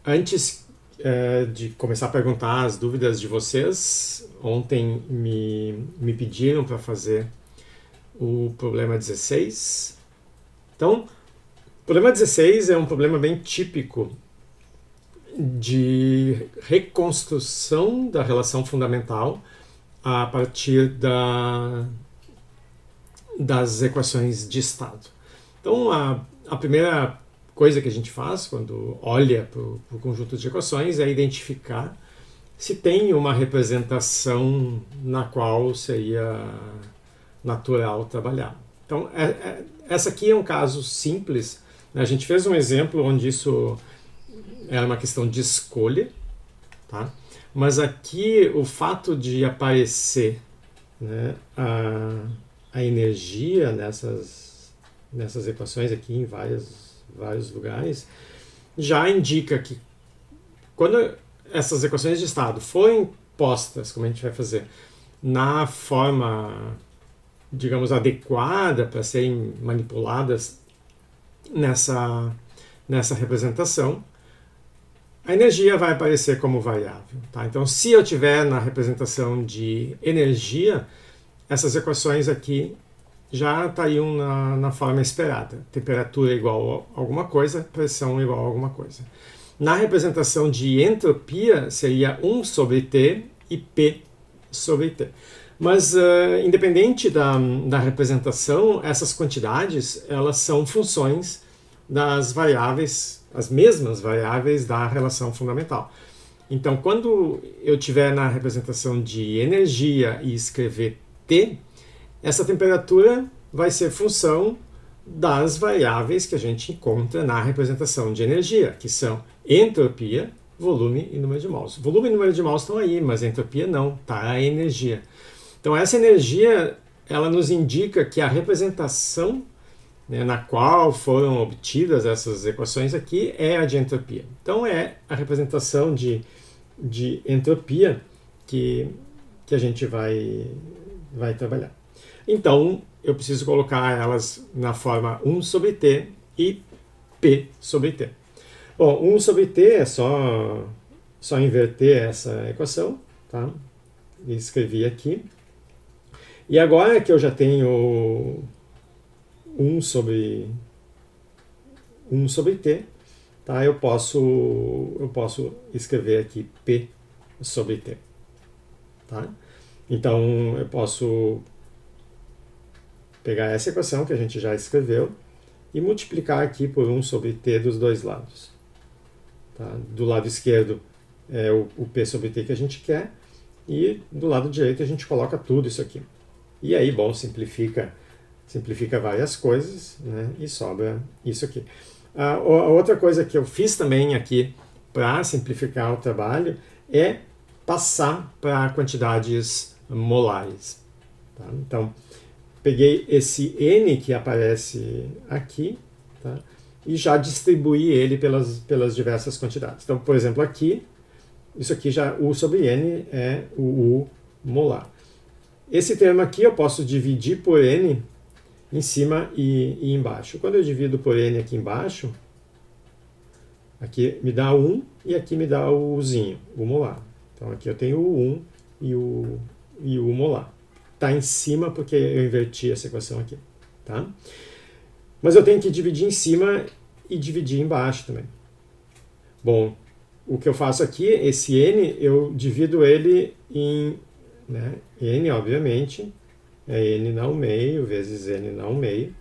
Antes de começar a perguntar as dúvidas de vocês, ontem me pediram para fazer o problema 16. Então, o problema 16 é um problema bem típico de reconstrução da relação fundamental a partir das equações de estado. Então, a primeira coisa que a gente faz quando olha para o conjunto de equações é identificar se tem uma representação na qual seria natural trabalhar. Então, essa aqui é um caso simples. A gente fez um exemplo onde isso era uma questão de escolha, tá? Mas aqui o fato de aparecer, né, a energia nessas equações aqui em vários lugares já indica que quando essas equações de estado forem postas, como a gente vai fazer, na forma, digamos, adequada para serem manipuladas nessa representação, a energia vai aparecer como variável. Tá? Então, se eu tiver na representação de energia, essas equações aqui já estariam na forma esperada. Temperatura igual a alguma coisa, pressão igual a alguma coisa. Na representação de entropia, seria 1 sobre T e P sobre T. Mas, independente da representação, essas quantidades elas são funções das variáveis, as mesmas variáveis da relação fundamental. Então, quando eu tiver na representação de energia e escrever T, essa temperatura vai ser função das variáveis que a gente encontra na representação de energia, que são entropia, volume e número de mols. Volume e número de mols estão aí, mas a entropia não, está a energia. Então essa energia, ela nos indica que a representação, né, na qual foram obtidas essas equações aqui é a de entropia. Então é a representação de entropia que a gente vai trabalhar. Então, eu preciso colocar elas na forma 1 sobre T e P sobre T. Bom, 1 sobre T é só inverter essa equação, tá? Escrevi aqui. E agora que eu já tenho 1 sobre T, tá? Eu posso escrever aqui P sobre T, tá? Então, eu posso pegar essa equação que a gente já escreveu e multiplicar aqui por 1 sobre T dos dois lados. Tá? Do lado esquerdo é o P sobre T que a gente quer e do lado direito a gente coloca tudo isso aqui. E aí, bom, simplifica várias coisas, né? E sobra isso aqui. A outra coisa que eu fiz também aqui para simplificar o trabalho é passar para quantidades molares. Tá? Então, peguei esse N que aparece aqui, tá? E já distribuí ele pelas diversas quantidades. Então, por exemplo, aqui, isso aqui já, U sobre N é o U molar. Esse termo aqui eu posso dividir por N em cima e embaixo. Quando eu divido por N aqui embaixo, aqui me dá 1 e aqui me dá o Uzinho, o molar. Então aqui eu tenho o 1 e o molar. Está em cima porque eu inverti essa equação aqui. Tá? Mas eu tenho que dividir em cima e dividir embaixo também. Bom, o que eu faço aqui, esse N, eu divido ele em, né, N, obviamente, é N ao meio vezes N ao meio.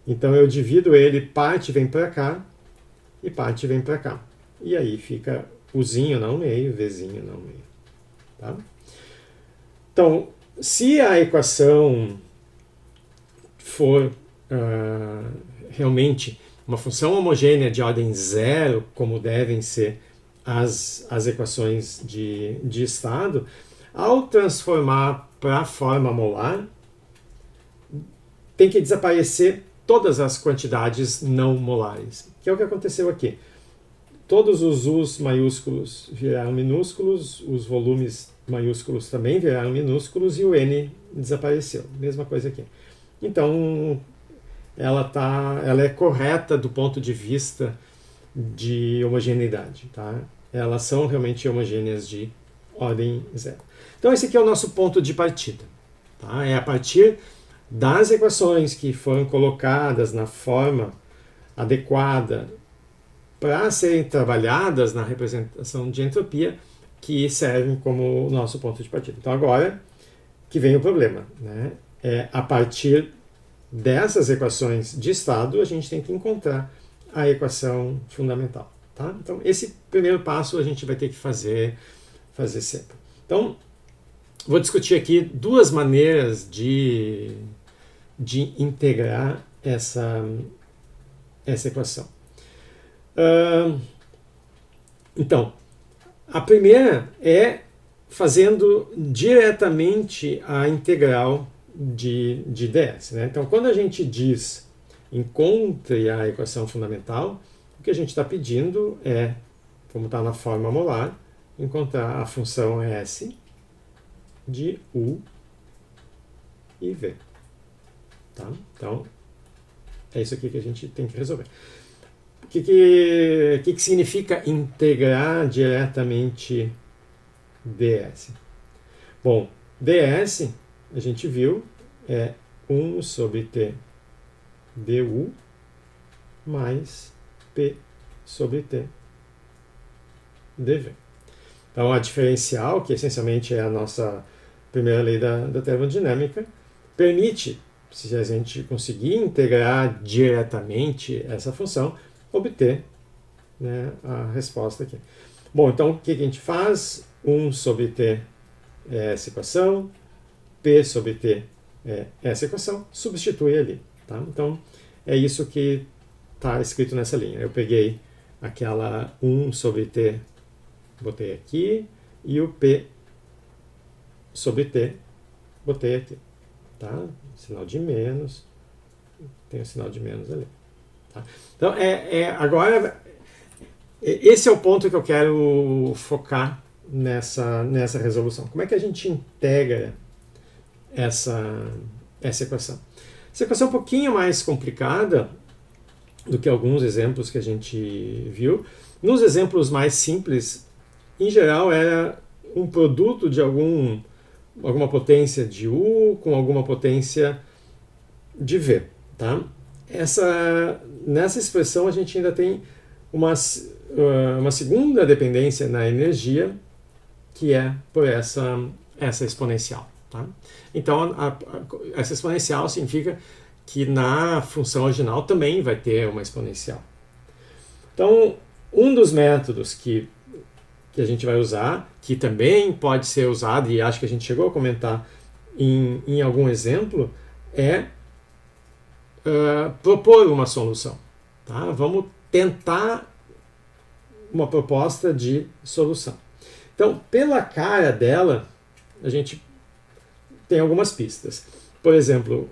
Então eu divido ele, parte vem para cá e parte vem para cá. E aí fica Uzinho ao meio, Vzinho ao meio. Tá? Então, se a equação for realmente uma função homogênea de ordem zero, como devem ser as equações de estado, ao transformar para a forma molar, tem que desaparecer todas as quantidades não molares, que é o que aconteceu aqui. Todos os U's maiúsculos viraram minúsculos, os volumes maiúsculos também viraram minúsculos e o N desapareceu. Mesma coisa aqui. Então, ela é correta do ponto de vista de homogeneidade, tá? Elas são realmente homogêneas de ordem zero. Então esse aqui é o nosso ponto de partida, tá? É a partir das equações que foram colocadas na forma adequada para serem trabalhadas na representação de entropia que servem como o nosso ponto de partida. Então agora que vem o problema, né? A partir dessas equações de estado a gente tem que encontrar a equação fundamental, tá? Então esse primeiro passo a gente vai ter que fazer sempre. Então vou discutir aqui duas maneiras de integrar essa equação. Então, a primeira é fazendo diretamente a integral de ds, né? Então, quando a gente diz encontre a equação fundamental, o que a gente está pedindo é, como está na forma molar, encontrar a função s de u e v. Tá? Então, é isso aqui que a gente tem que resolver. O que significa integrar diretamente ds? Bom, ds, a gente viu, é 1 sobre t du mais p sobre t dv. Então, a diferencial, que essencialmente é a nossa primeira lei da termodinâmica, permite, se a gente conseguir integrar diretamente essa função, obter, né, a resposta aqui. Bom, então o que a gente faz? 1 sobre t é essa equação, p sobre t é essa equação, substitui ali. Tá? Então é isso que está escrito nessa linha. Eu peguei aquela 1 sobre t, botei aqui, e o p sobre t, botei aqui. Tá? Sinal de menos, tem o sinal de menos ali. Tá? Então, agora, esse é o ponto que eu quero focar nessa resolução. Como é que a gente integra essa equação? Essa equação é um pouquinho mais complicada do que alguns exemplos que a gente viu. Nos exemplos mais simples, em geral, era um produto de alguma potência de U com alguma potência de V. Tá? Nessa expressão a gente ainda tem uma segunda dependência na energia, que é por essa exponencial. Tá? Então essa exponencial significa que na função original também vai ter uma exponencial. Então um dos métodos que a gente vai usar, que também pode ser usado, e acho que a gente chegou a comentar em algum exemplo, é propor uma solução. Tá? Vamos tentar uma proposta de solução. Então, pela cara dela, a gente tem algumas pistas. Por exemplo,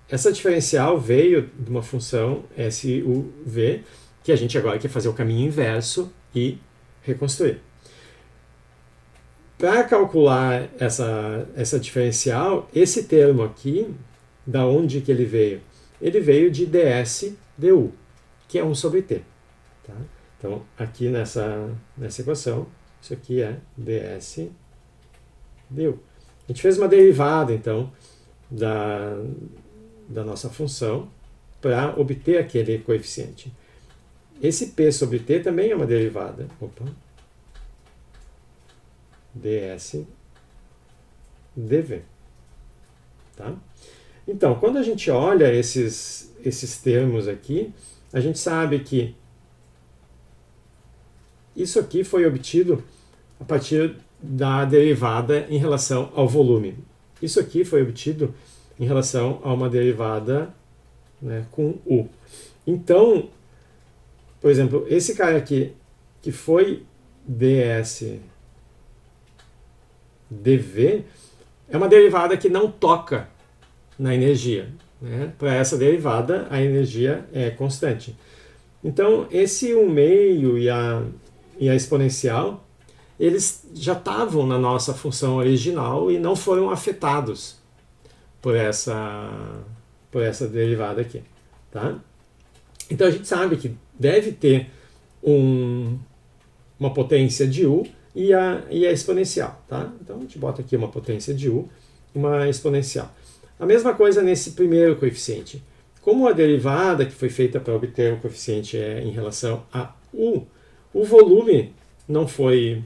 essa diferencial veio de uma função SUV, que a gente agora quer fazer o caminho inverso e reconstruir. Para calcular essa diferencial, esse termo aqui, da onde que ele veio? Ele veio de ds du, que é 1 sobre t. Tá? Então, aqui nessa equação, isso aqui é ds du. A gente fez uma derivada, então, da nossa função para obter aquele coeficiente. Esse p sobre t também é uma derivada. Opa. ds dv. Tá? Então, quando a gente olha esses termos aqui, a gente sabe que isso aqui foi obtido a partir da derivada em relação ao volume. Isso aqui foi obtido em relação a uma derivada, né, com U. Então, por exemplo, esse cara aqui, que foi ds dv, é uma derivada que não toca na energia. Né? Para essa derivada, a energia é constante. Então, esse 1/2 e a exponencial, eles já estavam na nossa função original e não foram afetados por essa derivada aqui. Tá? Então a gente sabe que deve ter uma potência de U e a exponencial. Tá? Então a gente bota aqui uma potência de U, uma exponencial. A mesma coisa nesse primeiro coeficiente. Como a derivada que foi feita para obter o coeficiente é em relação a U, o volume não foi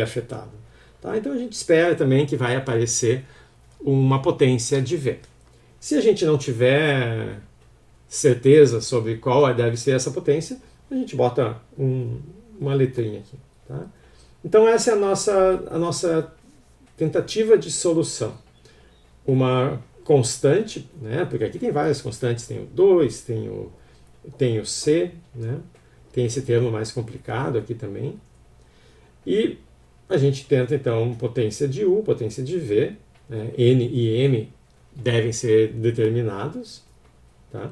afetado. Tá? Então a gente espera também que vai aparecer uma potência de V. Se a gente não tiver certeza sobre qual deve ser essa potência, a gente bota uma letrinha aqui. Tá? Então essa é a nossa tentativa de solução. Uma constante, né? Porque aqui tem várias constantes, tem o 2, tem o C, né? Tem esse termo mais complicado aqui também. E a gente tenta então potência de U, potência de V, né? N e M devem ser determinados. Tá?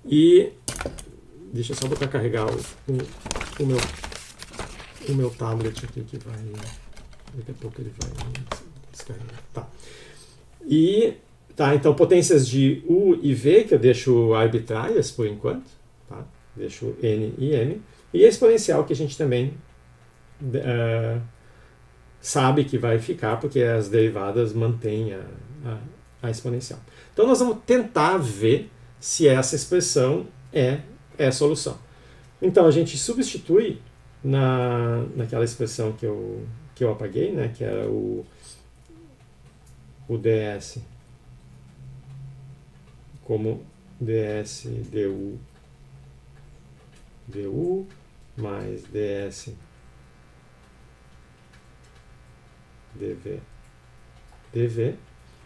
E deixa eu só botar carregar o meu tablet aqui que vai. Daqui a pouco ele vai descarregar. Tá. Então potências de U e V, que eu deixo arbitrárias por enquanto. Tá? Deixo N e M. E a exponencial, que a gente também sabe que vai ficar, porque as derivadas mantêm a exponencial. Então nós vamos tentar ver se essa expressão é a solução. Então a gente substitui naquela expressão que eu apaguei, né, que era o ds como ds du mais ds dv,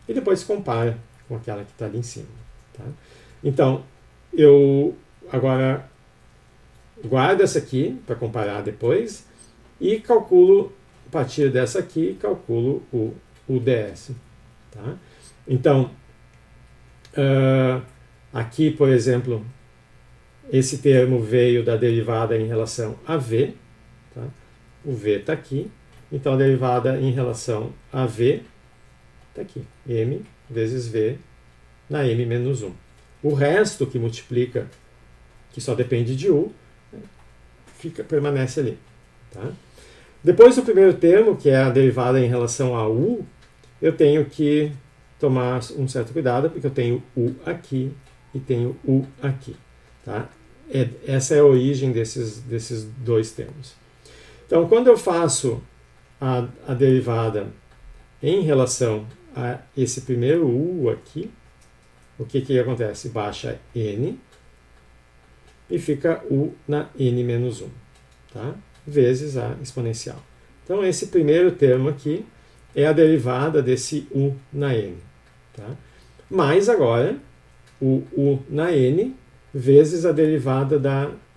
e depois compara com aquela que está ali em cima. Tá? Então, eu agora guardo essa aqui para comparar depois e calculo, a partir dessa aqui, calculo o ds. Tá? Então, aqui, por exemplo, esse termo veio da derivada em relação a v. Tá? O v está aqui. Então, a derivada em relação a v está aqui. M vezes v na m menos 1. O resto que multiplica, que só depende de u, permanece ali. Tá? Depois do primeiro termo, que é a derivada em relação a u, eu tenho que tomar um certo cuidado, porque eu tenho u aqui e tenho u aqui. Tá? Essa é a origem desses dois termos. Então, quando eu faço a derivada em relação a esse primeiro u aqui, o que acontece? Baixa n e fica u na n menos 1, tá? Vezes a exponencial. Então, esse primeiro termo aqui é a derivada desse u na n. Tá? Mais agora, o u na n vezes a derivada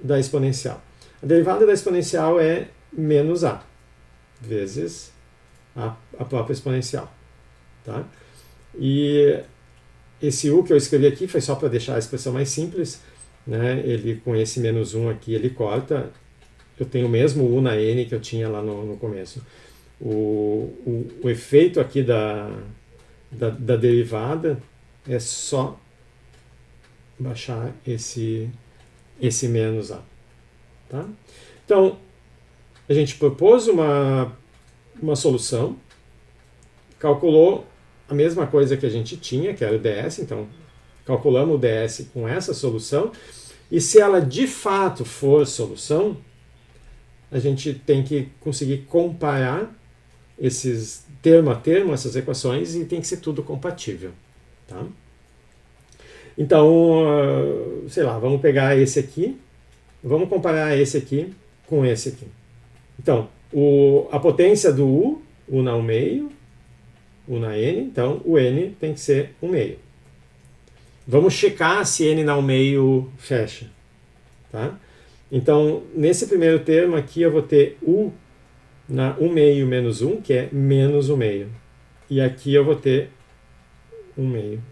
da exponencial. A derivada da exponencial é menos a, vezes a própria exponencial. Tá? E esse u que eu escrevi aqui foi só para deixar a expressão mais simples. Né? Ele, com esse menos 1 aqui, ele corta. Eu tenho o mesmo u na n que eu tinha lá no começo. O efeito aqui da derivada é só baixar esse menos a. Tá? Então, a gente propôs uma solução, calculou a mesma coisa que a gente tinha, que era o ds, então calculamos o ds com essa solução, e se ela de fato for solução, a gente tem que conseguir comparar esses termo a termo, essas equações, e tem que ser tudo compatível. Tá? Então, sei lá, vamos pegar esse aqui, vamos comparar esse aqui com esse aqui. Então, a potência do u na 1 meio, u na n, então o n tem que ser 1 meio. Vamos checar se n na 1 meio fecha. Tá? Então, nesse primeiro termo aqui eu vou ter u na 1 meio menos 1, que é menos 1 meio. E aqui eu vou ter 1 meio.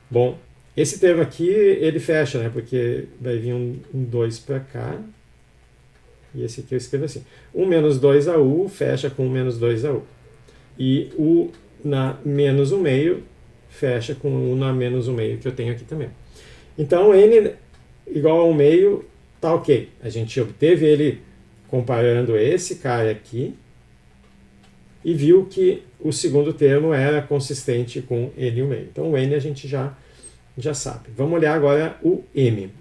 Bom, esse termo aqui ele fecha, né? Porque vai vir um 2 para cá. E esse aqui eu escrevo assim. 1 menos 2au fecha com 1 menos 2au. E u na menos 1 meio fecha com 1 na menos 1 meio que eu tenho aqui também. Então, n igual a 1 meio tá ok. A gente obteve ele comparando esse cara aqui e viu que o segundo termo era consistente com n e 1 meio. Então, o n a gente já sabe. Vamos olhar agora o m.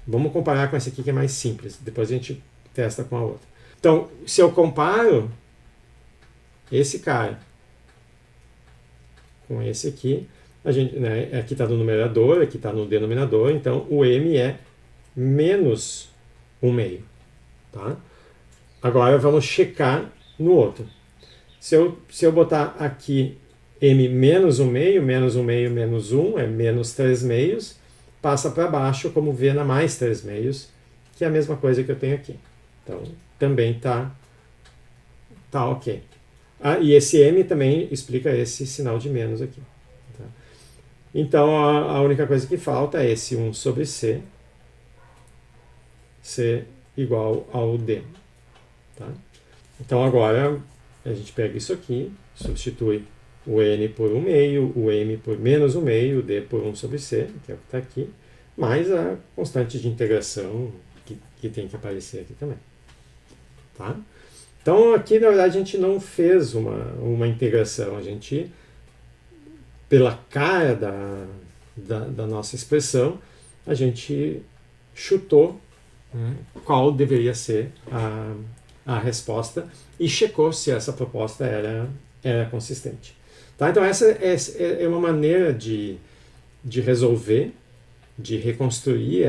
Vamos comparar com esse aqui que é mais simples. Depois a gente testa com a outra. Então, se eu comparo esse cara com esse aqui, a gente, né, aqui está no numerador, aqui está no denominador, então o m é menos 1 meio. Tá? Agora vamos checar no outro. Se eu botar aqui m menos 1 meio, menos 1 meio, menos 1, é menos 3 meios, passa para baixo como v na mais 3 meios, que é a mesma coisa que eu tenho aqui. Então, também tá ok. E esse m também explica esse sinal de menos aqui. Tá? Então, a única coisa que falta é esse 1 sobre c ser igual ao d. Tá? Então, agora, a gente pega isso aqui, substitui o n por 1 meio, o m por menos 1 meio, o d por 1 sobre c, que é o que está aqui, mais a constante de integração que tem que aparecer aqui também. Tá? Então, aqui, na verdade, a gente não fez uma integração. A gente, pela cara da nossa expressão, a gente chutou, né, qual deveria ser a resposta e checou se essa proposta era consistente. Tá? Então, essa é uma maneira de resolver, de reconstruir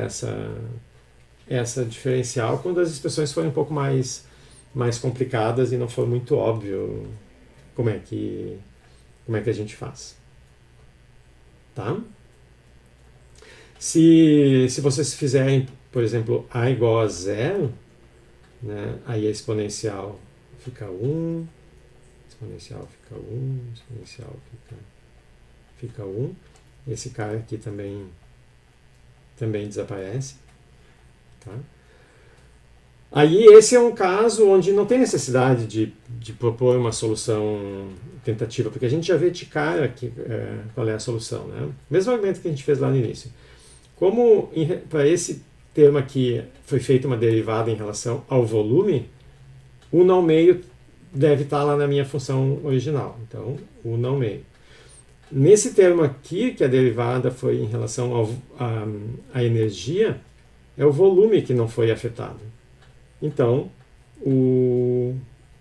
essa diferencial quando as expressões forem um pouco mais complicadas e não for muito óbvio como é que a gente faz. Tá? Se vocês fizerem, por exemplo, a igual a 0, né, aí a exponencial fica 1, exponencial fica 1, exponencial fica 1. Esse cara aqui também desaparece. Tá? Aí esse é um caso onde não tem necessidade de propor uma solução tentativa, porque a gente já vê de cara qual é a solução. Né? Mesmo argumento que a gente fez lá no início. Como para esse termo aqui foi feita uma derivada em relação ao volume, 1 ao meio deve estar lá na minha função original. Então, 1 ao meio. Nesse termo aqui, que a derivada foi em relação à energia, é o volume que não foi afetado. Então,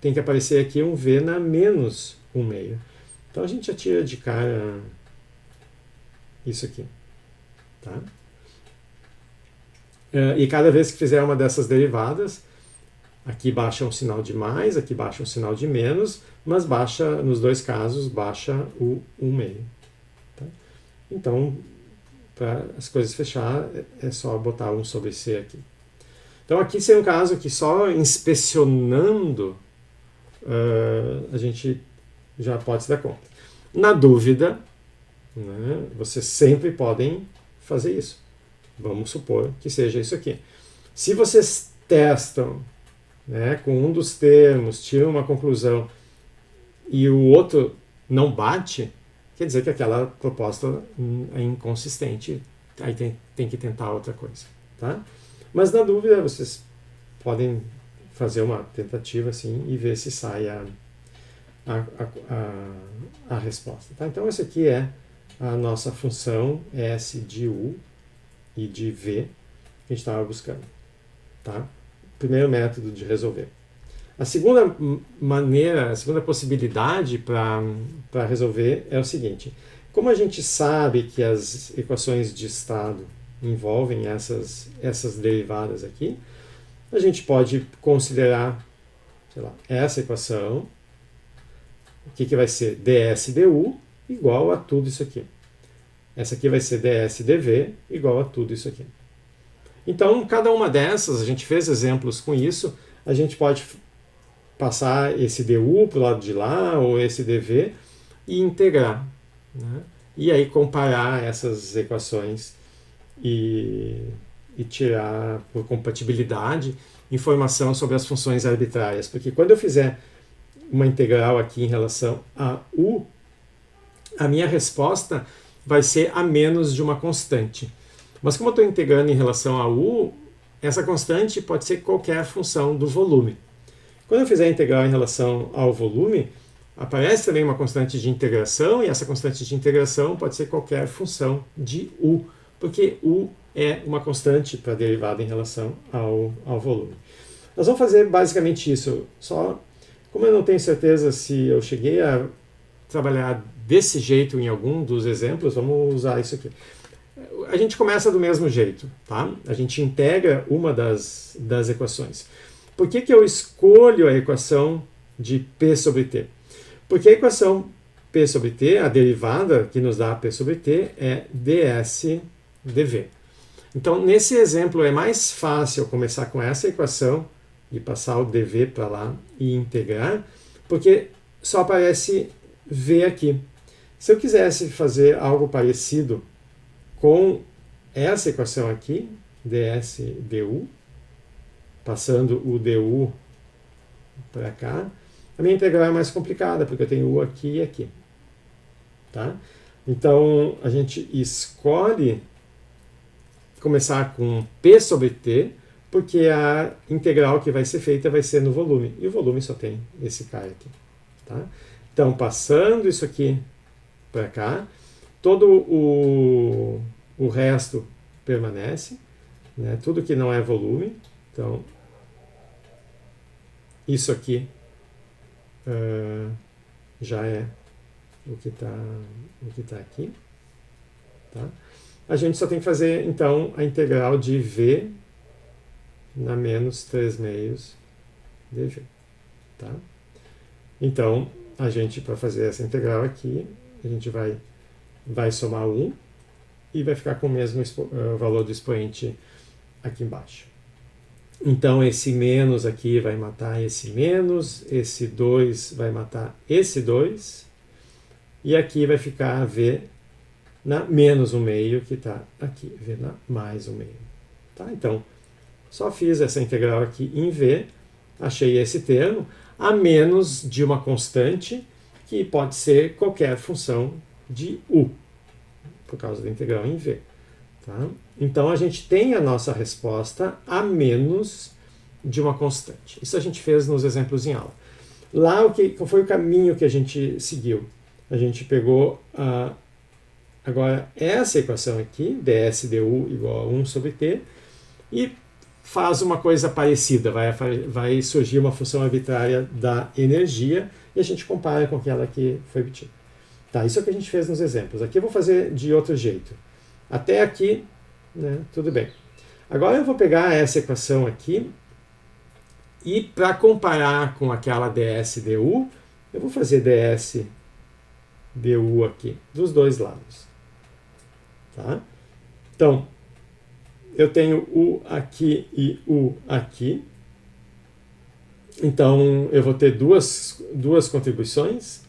tem que aparecer aqui um V na menos 1 meio. Então, a gente já tira de cara isso aqui. Tá? E cada vez que fizer uma dessas derivadas, aqui baixa um sinal de mais, aqui baixa um sinal de menos, mas baixa, nos dois casos, baixa o 1 meio. Tá? Então, para as coisas fechar, é só botar 1 sobre C aqui. Então, aqui seria um caso que só inspecionando a gente já pode se dar conta. Na dúvida, né, vocês sempre podem fazer isso. Vamos supor que seja isso aqui. Se vocês testam, né, com um dos termos, tiram uma conclusão e o outro não bate, quer dizer que aquela proposta é inconsistente. Aí tem que tentar outra coisa. Tá? Mas na dúvida, vocês podem fazer uma tentativa assim e ver se sai a resposta. Tá? Então, essa aqui é a nossa função S de U e de V que a gente estava buscando. Tá? Primeiro método de resolver. A segunda maneira, a segunda possibilidade para resolver é o seguinte. Como a gente sabe que as equações de estado envolvem essas derivadas aqui, a gente pode considerar, sei lá, essa equação, o que vai ser ds du igual a tudo isso aqui. Essa aqui vai ser ds dv igual a tudo isso aqui. Então, cada uma dessas, a gente fez exemplos com isso, a gente pode passar esse du para o lado de lá, ou esse dv, e integrar. Né? E aí comparar essas equações e tirar, por compatibilidade, informação sobre as funções arbitrárias. Porque quando eu fizer uma integral aqui em relação a u, a minha resposta vai ser a menos de uma constante. Mas como eu estou integrando em relação a u, essa constante pode ser qualquer função do volume. Quando eu fizer a integral em relação ao volume, aparece também uma constante de integração, e essa constante de integração pode ser qualquer função de u, porque u é uma constante para a derivada em relação ao volume. Nós vamos fazer basicamente isso, só como eu não tenho certeza se eu cheguei a trabalhar desse jeito em algum dos exemplos, vamos usar isso aqui. A gente começa do mesmo jeito, tá? A gente integra uma das equações. Por que eu escolho a equação de P sobre T? Porque a equação P sobre T, a derivada que nos dá P sobre T, é ds dv. Então, nesse exemplo, é mais fácil começar com essa equação e passar o dv para lá e integrar, porque só aparece v aqui. Se eu quisesse fazer algo parecido com essa equação aqui, ds du, passando o du para cá, a minha integral é mais complicada, porque eu tenho u aqui e aqui. Tá? Então, a gente escolhe começar com P sobre T, porque a integral que vai ser feita vai ser no volume. E o volume só tem esse cara aqui. Tá? Então, passando isso aqui para cá, todo o resto permanece, né? Tudo que não é volume. Então, isso aqui já é o que está aqui. Tá? A gente só tem que fazer, então, a integral de v na menos 3 meios dv. Tá? Então, a gente, para fazer essa integral aqui, a gente vai somar 1 e vai ficar com o mesmo valor do expoente aqui embaixo. Então, esse menos aqui vai matar esse menos, esse 2 vai matar esse 2, e aqui vai ficar v na menos 1 meio, que está aqui, v na mais 1 meio. Tá? Então, só fiz essa integral aqui em v, achei esse termo, a menos de uma constante, que pode ser qualquer função de u, por causa da integral em v. Tá? Então, a gente tem a nossa resposta a menos de uma constante. Isso a gente fez nos exemplos em aula. Lá, qual foi o caminho que a gente seguiu? A gente pegou agora essa equação aqui, ds du igual a 1 sobre t, e faz uma coisa parecida. Vai surgir uma função arbitrária da energia e a gente compara com aquela que foi obtida. Tá, isso é o que a gente fez nos exemplos. Aqui eu vou fazer de outro jeito. Até aqui, né, tudo bem. Agora eu vou pegar essa equação aqui e, para comparar com aquela ds du, eu vou fazer ds du aqui, dos dois lados. Tá? Então, eu tenho u aqui e u aqui. Então, eu vou ter duas contribuições.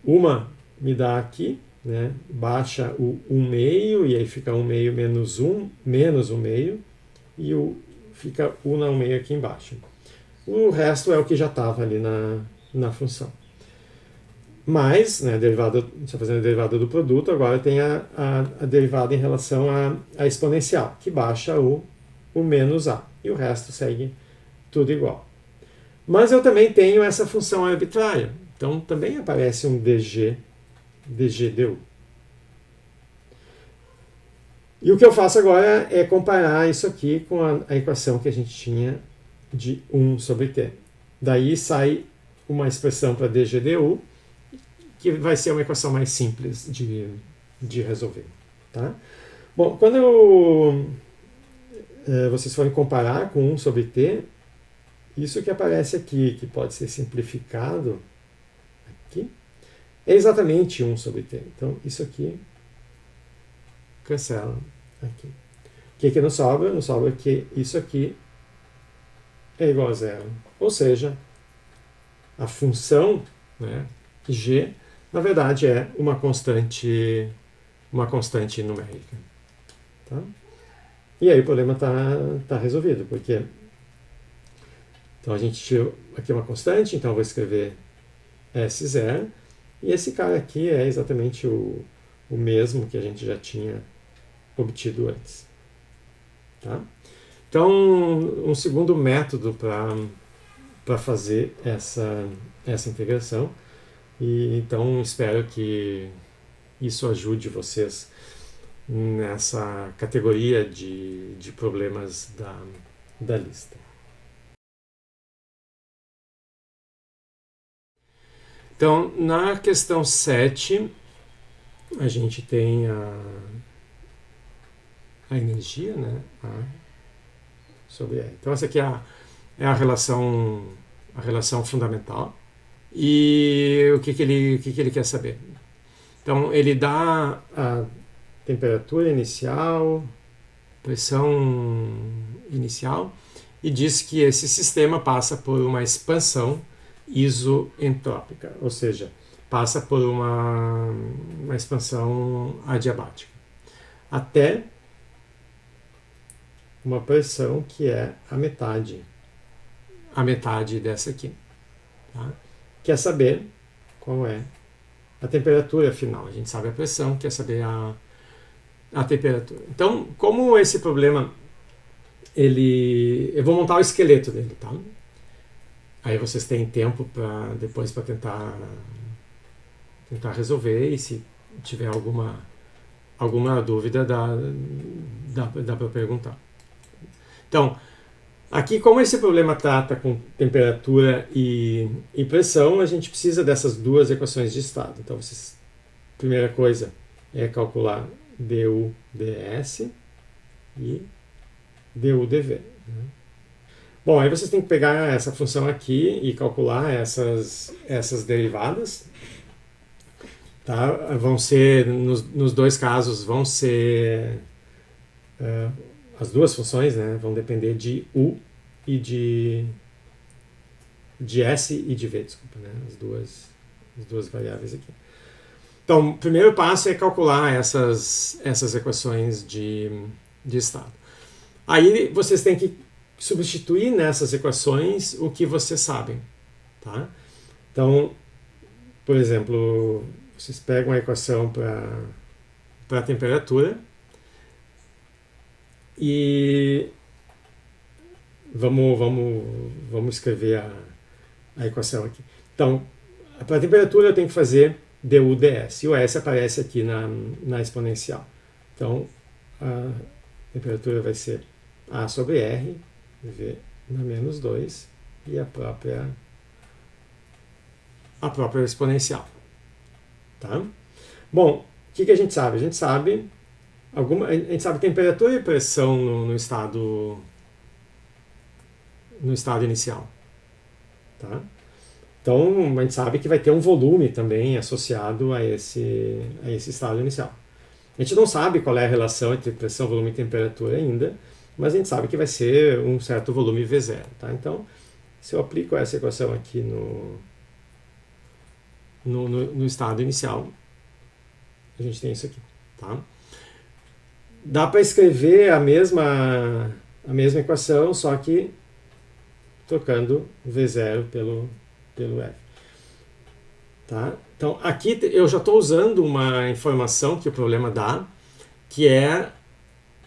Uma me dá aqui, né, baixa o 1 meio, e aí fica 1 meio menos 1 meio, e fica u na 1 meio aqui embaixo. O resto é o que já estava ali na função. Mas, né, está fazendo a derivada do produto, agora tem a derivada em relação à exponencial, que baixa o menos a, e o resto segue tudo igual. Mas eu também tenho essa função arbitrária, então também aparece um dg du. E o que eu faço agora é comparar isso aqui com a equação que a gente tinha de 1 sobre t. Daí sai uma expressão para dg du, que vai ser uma equação mais simples de resolver. Tá? Bom, quando vocês forem comparar com 1 sobre t, isso que aparece aqui, que pode ser simplificado aqui, é exatamente 1 sobre t. Então, isso aqui cancela aqui. O que não sobra? Não sobra que isso aqui é igual a zero. Ou seja, a função, né, g, na verdade, é uma constante numérica. Tá? E aí o problema está resolvido, porque então a gente tirou aqui uma constante, então eu vou escrever S0, E esse cara aqui é exatamente o mesmo que a gente já tinha obtido antes. Tá? Então, um segundo método para fazer essa integração. E então espero que isso ajude vocês nessa categoria de problemas da lista. Então, na questão 7, a gente tem a energia, né? Sobre E. Então, essa aqui é a relação fundamental. E o que ele quer saber? Então, ele dá a temperatura inicial, pressão inicial, e diz que esse sistema passa por uma expansão isoentrópica, ou seja, passa por uma expansão adiabática, até uma pressão que é a metade dessa aqui. Tá? Quer saber qual é a temperatura final. A gente sabe a pressão, quer saber a temperatura. Então, como esse problema, eu vou montar o esqueleto dele, tá? Aí vocês têm tempo depois para tentar resolver, e se tiver alguma dúvida, dá para perguntar. Então, aqui, como esse problema trata com temperatura e pressão, a gente precisa dessas duas equações de estado. Então, primeira coisa é calcular du ds e du dv. Bom, aí vocês têm que pegar essa função aqui e calcular essas derivadas. Tá? Vão ser, nos dois casos, vão ser as duas funções, né, vão depender de u e de s e de v, desculpa, né, as duas variáveis aqui. Então, o primeiro passo é calcular essas equações de estado. Aí vocês têm que substituir nessas equações o que vocês sabem. Tá? Então, por exemplo, vocês pegam a equação para a temperatura e vamos escrever a equação aqui. Então, para a temperatura eu tenho que fazer du ds, e o s aparece aqui na exponencial. Então, a temperatura vai ser A sobre R, V na menos 2, e a própria exponencial. Tá? Bom, o que a gente sabe? A gente sabe temperatura e pressão no estado inicial. Tá? Então, a gente sabe que vai ter um volume também associado a esse estado inicial. A gente não sabe qual é a relação entre pressão, volume e temperatura ainda, mas a gente sabe que vai ser um certo volume V0. Tá? Então, se eu aplico essa equação aqui no estado inicial, a gente tem isso aqui. Tá? Dá para escrever a mesma equação, só que trocando V0 pelo F. Tá? Então, aqui eu já estou usando uma informação que o problema dá, que é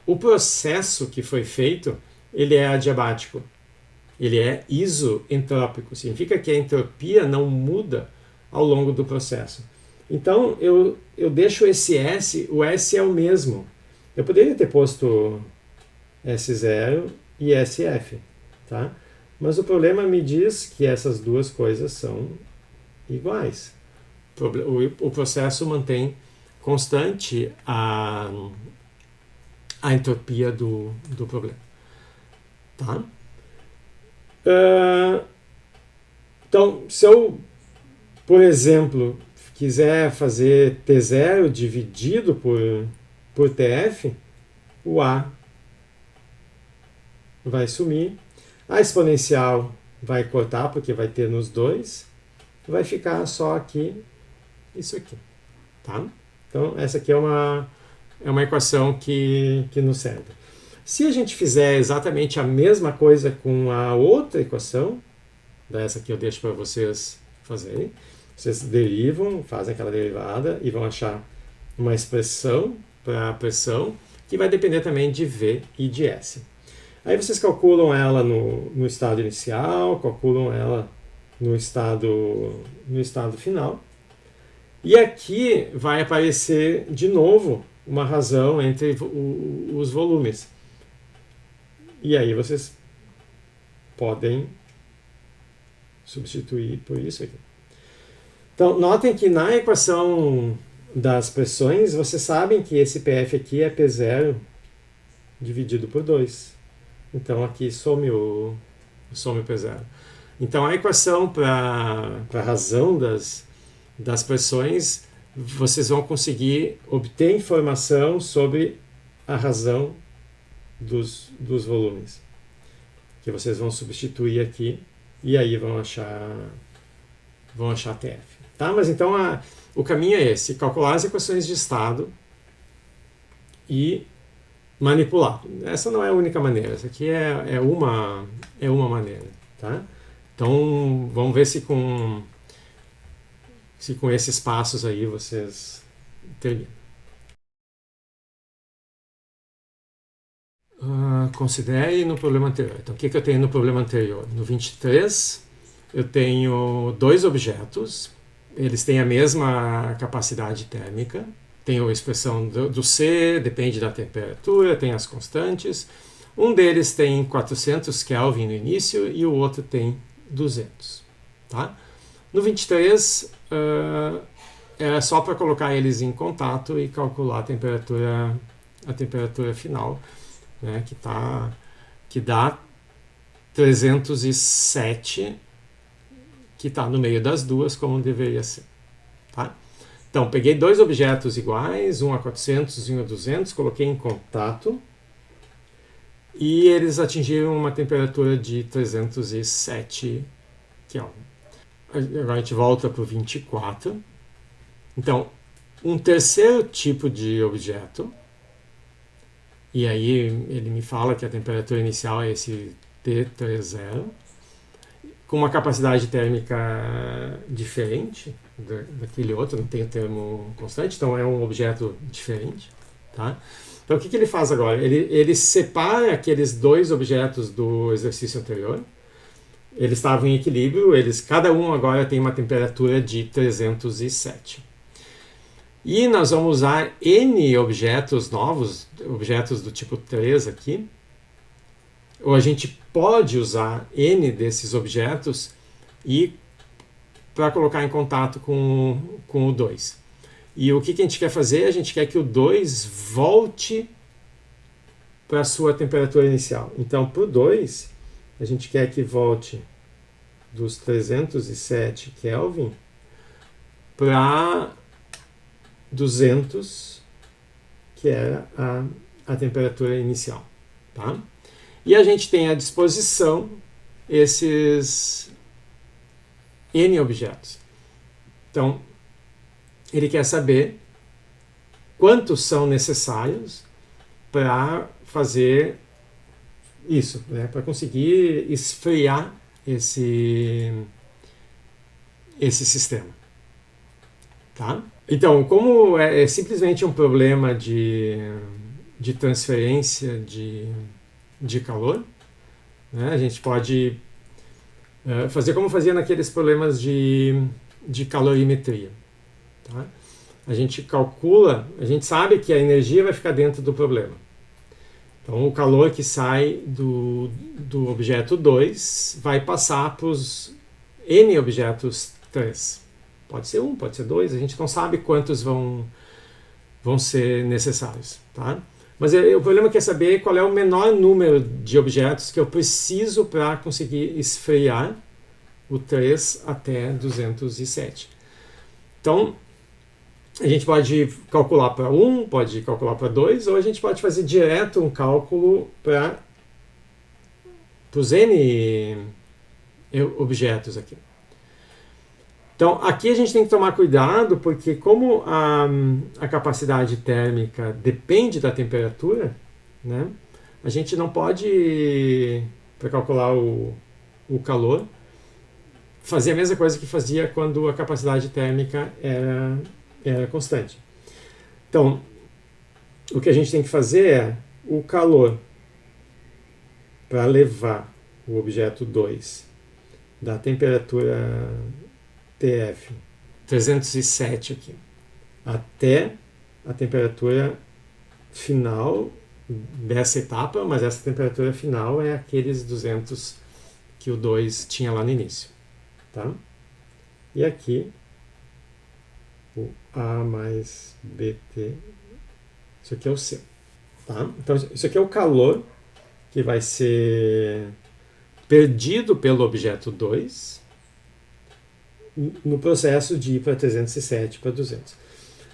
o processo que foi feito, ele é adiabático. Ele é isoentrópico. Significa que a entropia não muda ao longo do processo. Então, eu deixo esse S, o S é o mesmo. Eu poderia ter posto S0 e SF, tá? Mas o problema me diz que essas duas coisas são iguais. O processo mantém constante a entropia do problema. Tá? Então, se eu, por exemplo, quiser fazer T0 dividido por TF, o A vai sumir, a exponencial vai cortar, porque vai ter nos dois, vai ficar só aqui, isso aqui. Tá? Então, essa aqui é uma equação que nos serve. Se a gente fizer exatamente a mesma coisa com a outra equação, essa aqui eu deixo para vocês fazerem, Vocês derivam, fazem aquela derivada e vão achar uma expressão para a pressão que vai depender também de V e de S. Aí vocês calculam ela no estado inicial, calculam ela no estado final. E aqui vai aparecer de novo uma razão entre os volumes. E aí vocês podem substituir por isso aqui. Então, notem que na equação das pressões, vocês sabem que esse PF aqui é P0 dividido por 2. Então, aqui some o P0. Então, a equação para a razão das pressões, vocês vão conseguir obter informação sobre a razão dos volumes, que vocês vão substituir aqui e aí vão achar TF. Tá? Mas então o caminho é esse: calcular as equações de estado e manipular. Essa não é a única maneira, essa aqui é uma maneira. Tá? Então vamos ver se com esses passos aí vocês terminam. Considere no problema anterior. Então, o que eu tenho no problema anterior? No 23, eu tenho dois objetos, eles têm a mesma capacidade térmica, tem a expressão do C, depende da temperatura, tem as constantes. Um deles tem 400 Kelvin no início e o outro tem 200. Tá? No 23, é só para colocar eles em contato e calcular a temperatura final, né, que dá 307, que está no meio das duas, como deveria ser. Tá? Então, peguei dois objetos iguais, um a 400 e um a 200, coloquei em contato e eles atingiram uma temperatura de 307 Kelvin. Agora a gente volta para o 24. Então, um terceiro tipo de objeto, e aí ele me fala que a temperatura inicial é esse T30, com uma capacidade térmica diferente daquele outro, não tem o termo constante, então é um objeto diferente. Tá? Então o que ele faz agora? Ele separa aqueles dois objetos do exercício anterior, eles estavam em equilíbrio, cada um agora tem uma temperatura de 307. E nós vamos usar N objetos novos, objetos do tipo 3 aqui, ou a gente pode usar N desses objetos e para colocar em contato com o 2. E o que a gente quer fazer? A gente quer que o 2 volte para a sua temperatura inicial. Então, para o 2, a gente quer que volte dos 307 Kelvin para 200, que era a temperatura inicial. Tá? E a gente tem à disposição esses N objetos. Então, ele quer saber quantos são necessários para fazer isso, né? Para conseguir esfriar esse sistema. Tá? Então, como é simplesmente um problema de transferência de calor, né? A gente pode fazer como fazia naqueles problemas de calorimetria. Tá? A gente calcula, a gente sabe que a energia vai ficar dentro do problema. Então, o calor que sai do objeto 2 vai passar para os N objetos 3. Pode ser 1, pode ser 2, a gente não sabe quantos vão ser necessários. Tá? Mas o problema é saber qual é o menor número de objetos que eu preciso para conseguir esfriar o 3 até 207. Então, a gente pode calcular para 1, pode calcular para 2, ou a gente pode fazer direto um cálculo para os N objetos aqui. Então, aqui a gente tem que tomar cuidado, porque como a capacidade térmica depende da temperatura, né, a gente não pode, para calcular o calor, fazer a mesma coisa que fazia quando a capacidade térmica era constante. Então, o que a gente tem que fazer é o calor para levar o objeto 2 da temperatura TF 307 aqui até a temperatura final dessa etapa, mas essa temperatura final é aqueles 200 que o 2 tinha lá no início. Tá? E aqui o A mais BT, isso aqui é o C. Tá? Então isso aqui é o calor que vai ser perdido pelo objeto 2 no processo de ir para 307 para 200.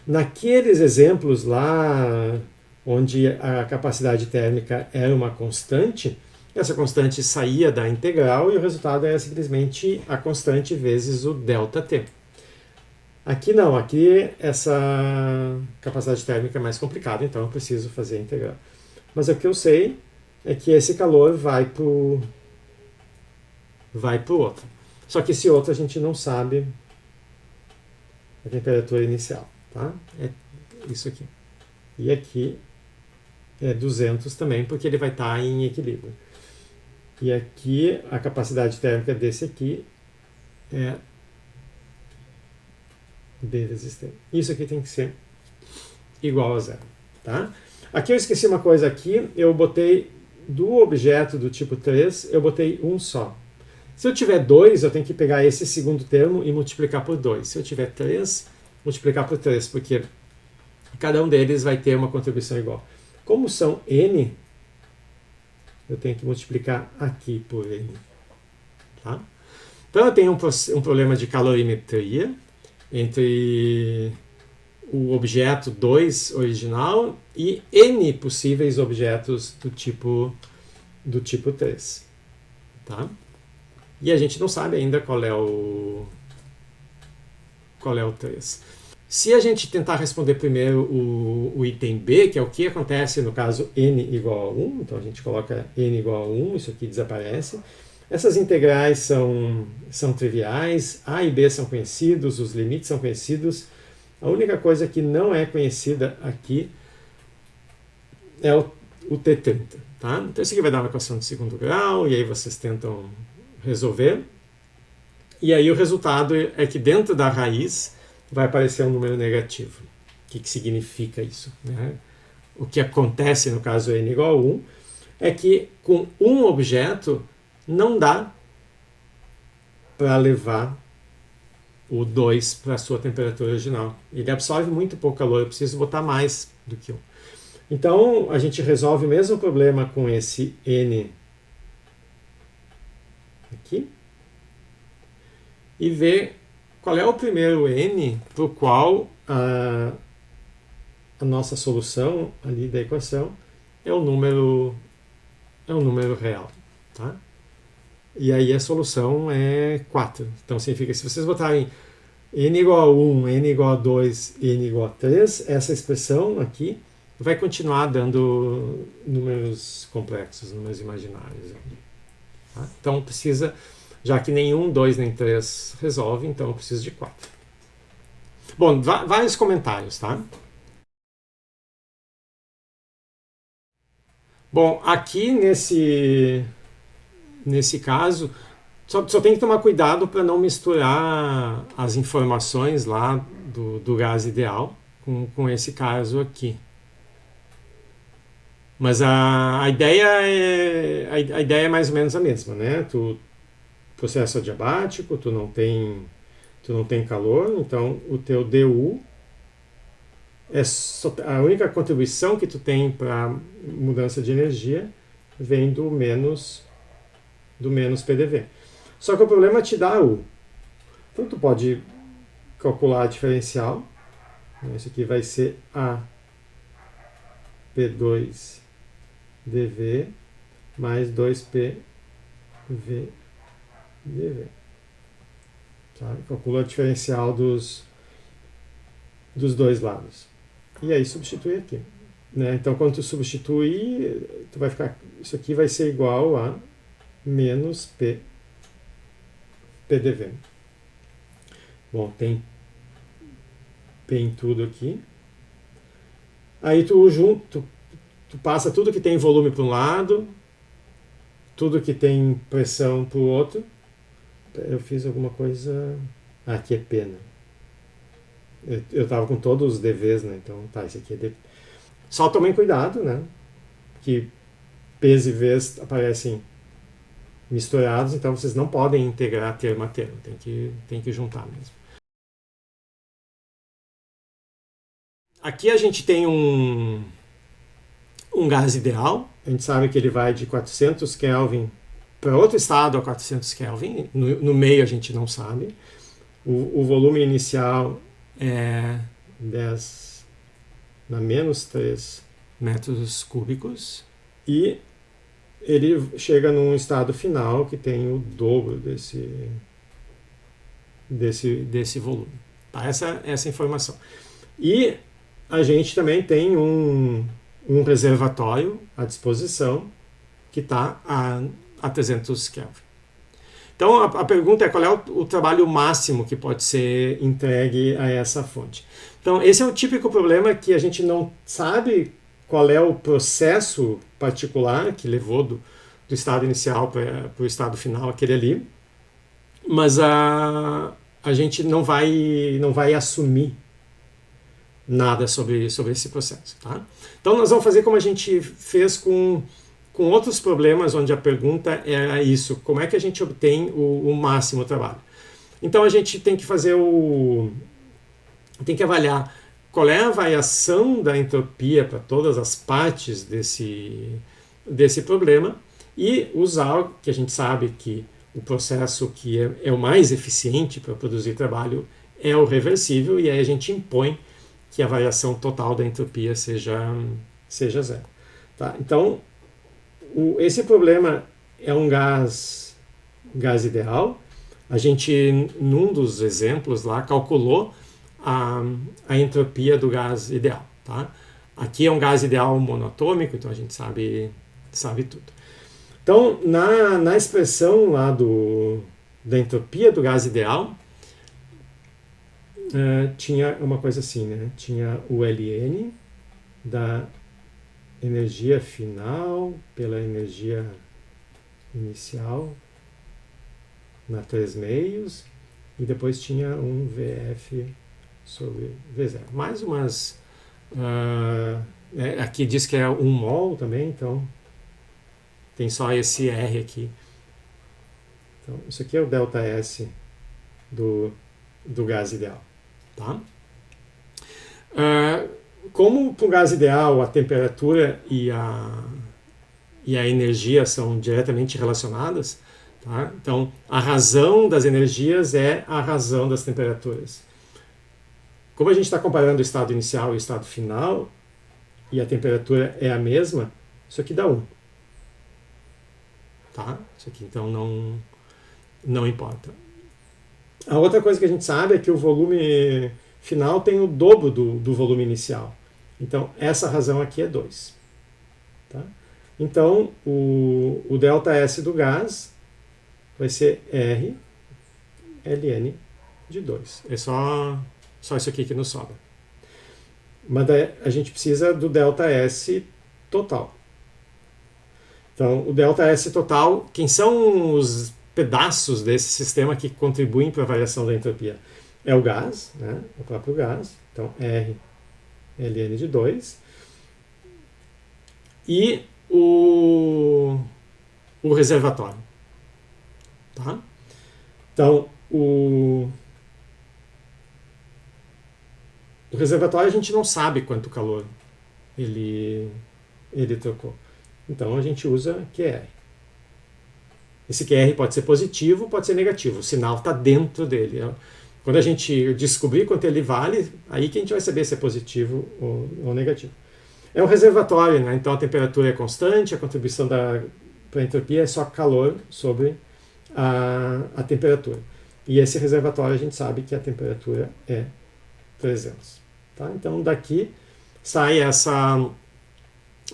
Naqueles exemplos lá onde a capacidade térmica era uma constante, essa constante saía da integral e o resultado era simplesmente a constante vezes o ΔT. Aqui não, aqui essa capacidade térmica é mais complicada, então eu preciso fazer a integral. Mas o que eu sei é que esse calor vai para o outro. Só que esse outro a gente não sabe a temperatura inicial. Tá? É isso aqui. E aqui é 200 também, porque ele vai estar em equilíbrio. E aqui a capacidade térmica desse aqui é D resistente. Isso aqui tem que ser igual a zero. Tá? Aqui eu esqueci uma coisa aqui, eu botei do objeto do tipo 3, eu botei um só. Se eu tiver 2, eu tenho que pegar esse segundo termo e multiplicar por 2. Se eu tiver 3, multiplicar por 3, porque cada um deles vai ter uma contribuição igual. Como são n, eu tenho que multiplicar aqui por n. Tá? Então eu tenho um problema de calorimetria entre o objeto 2 original e n possíveis objetos do tipo 3. Tá? E a gente não sabe ainda qual é o 3. Se a gente tentar responder primeiro o item B, que é o que acontece no caso n igual a 1, então a gente coloca n igual a 1, isso aqui desaparece. Essas integrais são triviais, A e B são conhecidos, os limites são conhecidos. A única coisa que não é conhecida aqui é o T30. Tá? Então isso aqui vai dar uma equação de segundo grau, e aí vocês tentam resolver. E aí o resultado é que dentro da raiz vai aparecer um número negativo. O que significa isso? Né? O que acontece no caso n igual a 1 é que com um objeto não dá para levar o 2 para a sua temperatura original. Ele absorve muito pouco calor, eu preciso botar mais do que 1. Então a gente resolve o mesmo problema com esse n aqui e vê qual é o primeiro n para o qual a nossa solução ali da equação é um número real. Tá? E aí a solução é 4. Então significa que se vocês botarem n igual a 1, n igual a 2, n igual a 3, essa expressão aqui vai continuar dando números complexos, números imaginários. Tá? Então precisa, já que nenhum, 2 nem 3 resolve, então eu preciso de 4. Bom, vários comentários, tá? Bom, aqui nesse caso, só tem que tomar cuidado para não misturar as informações lá do gás ideal com esse caso aqui. Mas a ideia é mais ou menos a mesma, né? Processo adiabático, tu não tem calor, então o teu DU a única contribuição que tu tem para mudança de energia vem do menos PDV. Só que o problema é te dar U. Então tu pode calcular a diferencial. Isso aqui vai ser A P2 dV mais 2P V dV. Tá? Calcula a diferencial dos dois lados. E aí substitui aqui. Né? Então quando tu substituir, tu vai ficar, isso aqui vai ser igual a menos P PDV. Bom, tem P em tudo aqui. Aí tu passa tudo que tem volume para um lado, tudo que tem pressão para o outro. Eu fiz alguma coisa... aqui é P, né? Eu estava com todos os DVs, né? Então, tá, esse aqui é DV. Só tomem cuidado, né? Que P's e V's aparecem misturados, então vocês não podem integrar termo a termo. Tem que juntar mesmo. Aqui a gente tem um gás ideal. A gente sabe que ele vai de 400 Kelvin para outro estado a 400 Kelvin. No meio a gente não sabe. O volume inicial é 10 na menos 3 metros cúbicos. E ele chega num estado final que tem o dobro desse volume. Tá? Essa informação. E a gente também tem um reservatório à disposição que está a 300 Kelvin. Então a pergunta é qual é o trabalho máximo que pode ser entregue a essa fonte. Então esse é o típico problema que a gente não sabe qual é o processo particular que levou do estado inicial para o estado final, aquele ali, mas a gente não vai assumir nada sobre esse processo. Tá? Então nós vamos fazer como a gente fez com outros problemas onde a pergunta era isso, como é que a gente obtém o máximo trabalho. Então a gente tem que fazer tem que avaliar qual é a variação da entropia para todas as partes desse problema e usar, que a gente sabe que o processo que é o mais eficiente para produzir trabalho é o reversível, e aí a gente impõe que a variação total da entropia seja zero. Tá? Então, esse problema é um gás ideal. A gente, num dos exemplos lá, calculou a entropia do gás ideal. Tá? Aqui é um gás ideal monatômico, então a gente sabe tudo. Então, na expressão lá da entropia do gás ideal, tinha uma coisa assim, né? Tinha o Ln da energia final pela energia inicial na 3 meios, e depois tinha um Vf sobre V0. Mais umas... aqui diz que é 1 mol também, então tem só esse R aqui. Então, isso aqui é o ΔS do gás ideal. Tá? Como para o gás ideal a temperatura e a energia são diretamente relacionadas, tá? Então a razão das energias é a razão das temperaturas. Como a gente está comparando o estado inicial e o estado final, e a temperatura é a mesma, isso aqui dá 1. Tá? Isso aqui então não importa. A outra coisa que a gente sabe é que o volume final tem o dobro do volume inicial. Então, essa razão aqui é 2. Tá? Então, o ΔS do gás vai ser R ln de 2. É só isso aqui que nos sobra. Mas a gente precisa do ΔS total. Então, o ΔS total, quem são os pedaços desse sistema que contribuem para a variação da entropia? É o gás, né? O próprio gás. Então, R ln de 2. E o reservatório. Tá? Então, o reservatório a gente não sabe quanto calor ele trocou. Então, a gente usa QR. Esse QR pode ser positivo, pode ser negativo. O sinal está dentro dele. Quando a gente descobrir quanto ele vale, aí que a gente vai saber se é positivo ou negativo. É um reservatório, né? Então a temperatura é constante, a contribuição para a entropia é só calor sobre a temperatura. E esse reservatório a gente sabe que a temperatura é 300. Tá? Então daqui sai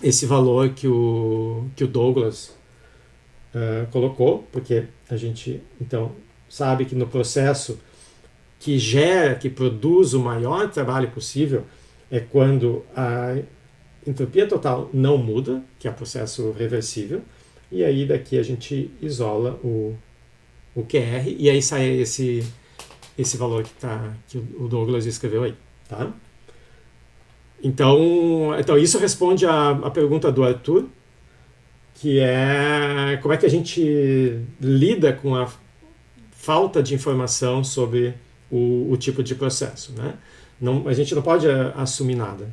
esse valor que o Douglas colocou, porque a gente então sabe que no processo que gera, que produz o maior trabalho possível, é quando a entropia total não muda, que é o processo reversível, e aí daqui a gente isola o QR, e aí sai esse valor que o Douglas escreveu aí. Tá? Então isso responde a pergunta do Arthur, que é como é que a gente lida com a falta de informação sobre o tipo de processo. Né? A gente não pode assumir nada.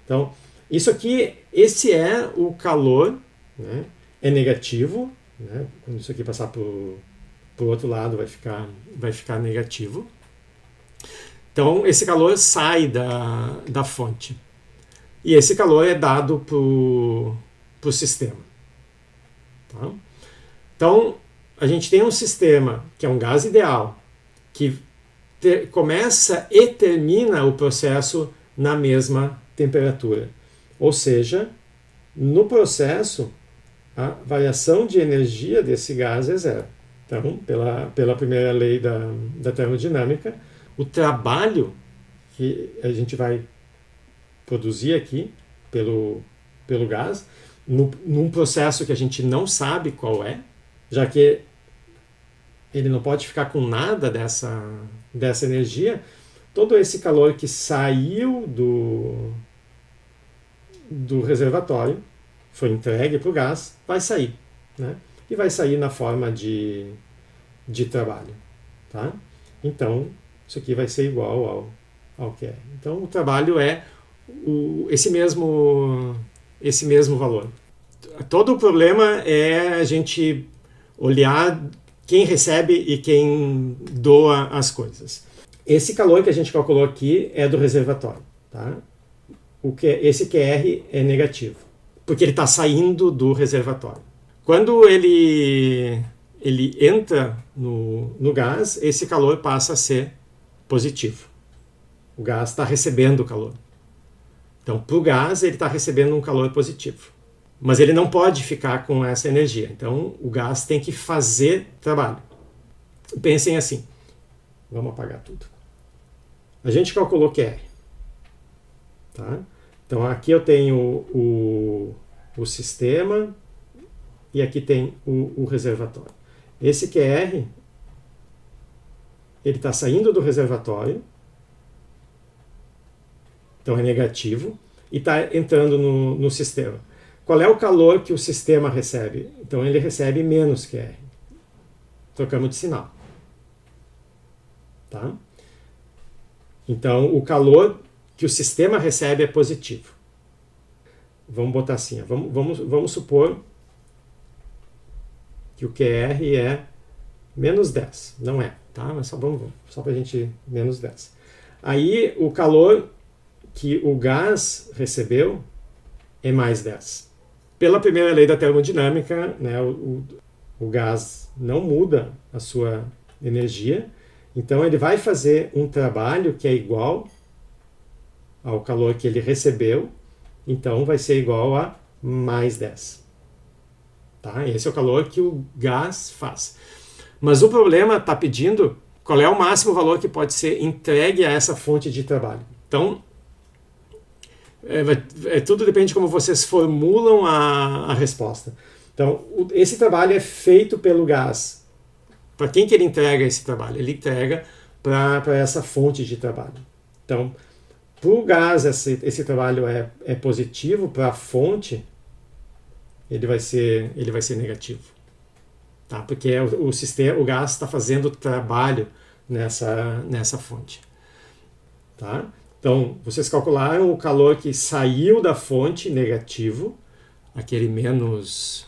Então, isso aqui, esse é o calor, né? É negativo, né? Quando isso aqui passar para o outro lado vai ficar negativo. Então, esse calor sai da fonte. E esse calor é dado para o sistema. Tá? Então, a gente tem um sistema que é um gás ideal, que começa e termina o processo na mesma temperatura. Ou seja, no processo, a variação de energia desse gás é zero. Então, pela primeira lei da termodinâmica, o trabalho que a gente vai produzir aqui pelo gás, num processo que a gente não sabe qual é, já que ele não pode ficar com nada dessa energia, todo esse calor que saiu do reservatório, foi entregue para o gás, vai sair. Né? E vai sair na forma de trabalho. Tá? Então, isso aqui vai ser igual ao que é. Então, o trabalho é esse mesmo valor. Todo o problema é a gente olhar quem recebe e quem doa as coisas. Esse calor que a gente calculou aqui é do reservatório. Tá? Esse QR é negativo, porque ele está saindo do reservatório. Quando ele entra no gás, esse calor passa a ser positivo. O gás está recebendo calor. Então, para o gás, ele está recebendo um calor positivo. Mas ele não pode ficar com essa energia. Então, o gás tem que fazer trabalho. Pensem assim. Vamos apagar tudo. A gente calculou QR. Tá? Então, aqui eu tenho o sistema e aqui tem o reservatório. Esse QR, ele está saindo do reservatório, então é negativo, e está entrando no sistema. Qual é o calor que o sistema recebe? Então ele recebe menos QR. Trocamos de sinal. Tá? Então o calor que o sistema recebe é positivo. Vamos botar assim, vamos supor que o QR é menos 10. Não é, tá? Mas só para a gente menos 10. Aí o calor que o gás recebeu é mais 10. Pela primeira lei da termodinâmica, né, o gás não muda a sua energia, então ele vai fazer um trabalho que é igual ao calor que ele recebeu, então vai ser igual a mais 10. Tá? Esse é o calor que o gás faz. Mas o problema está pedindo qual é o máximo valor que pode ser entregue a essa fonte de trabalho. Então, tudo depende de como vocês formulam a resposta. Então, esse trabalho é feito pelo gás. Para quem que ele entrega esse trabalho? Ele entrega para essa fonte de trabalho. Então, para o gás, esse trabalho é positivo, para a fonte, ele vai ser negativo. Tá? Porque o gás está fazendo trabalho nessa fonte. Tá? Então, vocês calcularam o calor que saiu da fonte negativo, aquele menos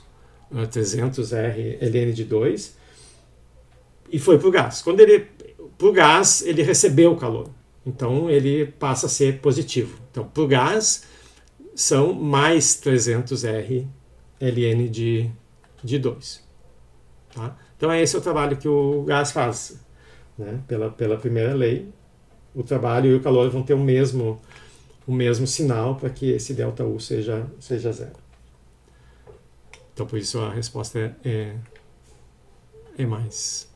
300 R ln de 2, e foi para o gás. Para o gás, ele recebeu o calor. Então, ele passa a ser positivo. Então, para o gás, são mais 300 R ln de 2. Tá? Então, esse é o trabalho que o gás faz. Né? Pela primeira lei, o trabalho e o calor vão ter o mesmo sinal para que esse ΔU seja zero. Então, por isso a resposta é mais